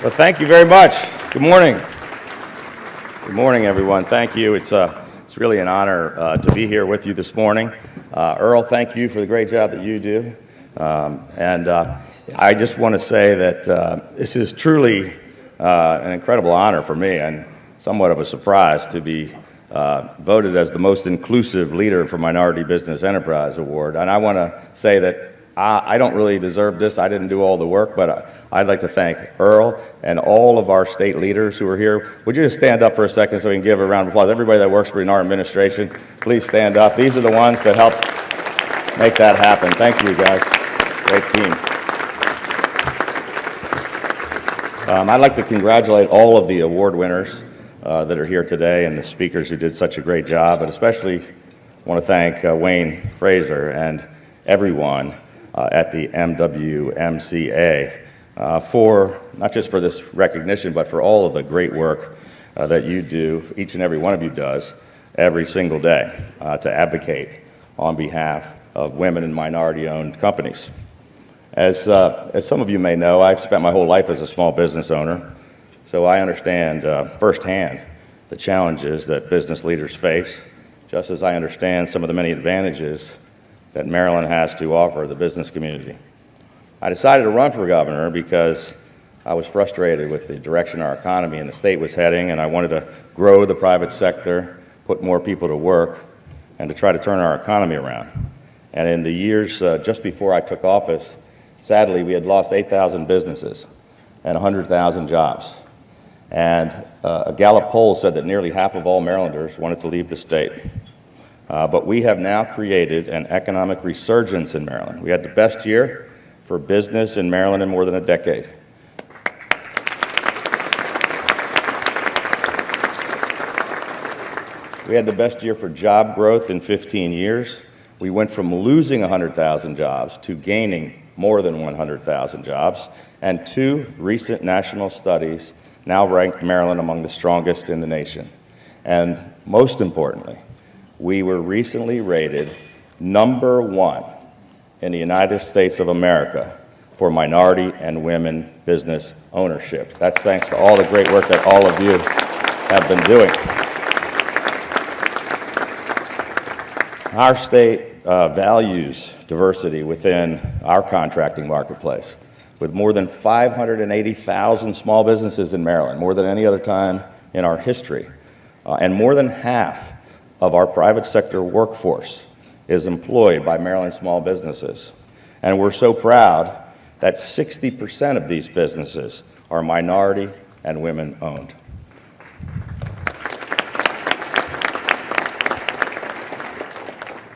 Well, thank you very much. Good morning. Good morning, everyone. Thank you. It's really an honor to be here with you this morning. Earl, thank you for the great job that you do. I just want to say that this is truly an incredible honor for me and somewhat of a surprise to be voted as the most inclusive leader for Minority Business Enterprise Award. And I want to say that I don't really deserve this. I didn't do all the work, but I'd like to thank Earl and all of our state leaders who are here. Would you just stand up for a second so we can give a round of applause? Everybody that works for our administration, please stand up. These are the ones that helped make that happen. Thank you, guys. Great team. I'd like to congratulate all of the award winners that are here today and the speakers who did such a great job, but especially want to thank Wayne Fraser and everyone at the MWMCA for not just for this recognition, but for all of the great work that you do, each and every one of you does, every single day to advocate on behalf of women and minority-owned companies. As some of you may know, I've spent my whole life as a small business owner, so I understand firsthand the challenges that business leaders face, just as I understand some of the many advantages that Maryland has to offer the business community. I decided to run for governor because I was frustrated with the direction our economy and the state was heading, and I wanted to grow the private sector, put more people to work, and to try to turn our economy around. And in the years just before I took office, sadly, we had lost 8,000 businesses and 100,000 jobs. And a Gallup poll said that nearly half of all Marylanders wanted to leave the state. But we have now created an economic resurgence in Maryland. We had the best year for business in Maryland in more than a decade. We had the best year for job growth in 15 years. We went from losing 100,000 jobs to gaining more than 100,000 jobs. And 2 recent national studies now ranked Maryland among the strongest in the nation. And most importantly, we were recently rated #1 in the United States of America for minority and women business ownership. That's thanks to all the great work that all of you have been doing. Our state values diversity within our contracting marketplace, with more than 580,000 small businesses in Maryland, more than any other time in our history, and more than half of our private sector workforce is employed by Maryland small businesses. And we're so proud that 60% of these businesses are minority and women owned.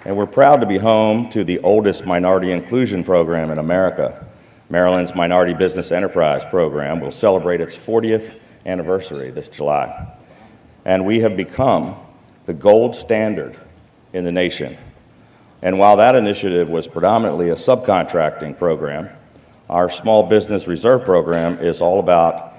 And we're proud to be home to the oldest minority inclusion program in America. Maryland's Minority Business Enterprise Program will celebrate its 40th anniversary this July. And we have become the gold standard in the nation. And while that initiative was predominantly a subcontracting program, our Small Business Reserve Program is all about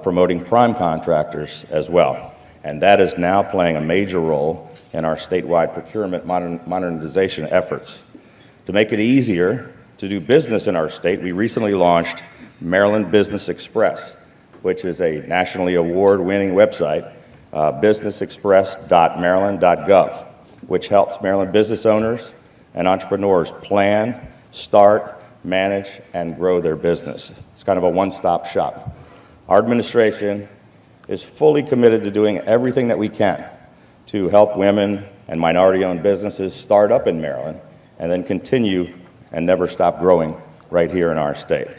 promoting prime contractors as well. And that is now playing a major role in our statewide procurement modernization efforts. To make it easier to do business in our state, we recently launched Maryland Business Express, which is a nationally award-winning website, businessexpress.maryland.gov, which helps Maryland business owners and entrepreneurs plan, start, manage, and grow their business. It's kind of a one-stop shop. Our administration is fully committed to doing everything that we can to help women and minority-owned businesses start up in Maryland and then continue and never stop growing right here in our state.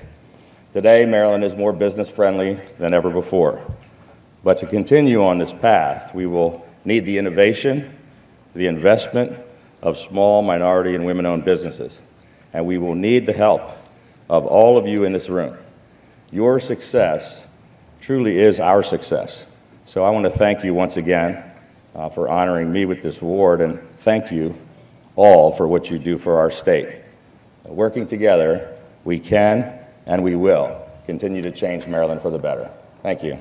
Today, Maryland is more business-friendly than ever before. But to continue on this path, we will need the innovation, the investment of small, minority, and women-owned businesses. And we will need the help of all of you in this room. Your success truly is our success. So I want to thank you once again for honoring me with this award, and thank you all for what you do for our state. Working together, we can and we will continue to change Maryland for the better. Thank you.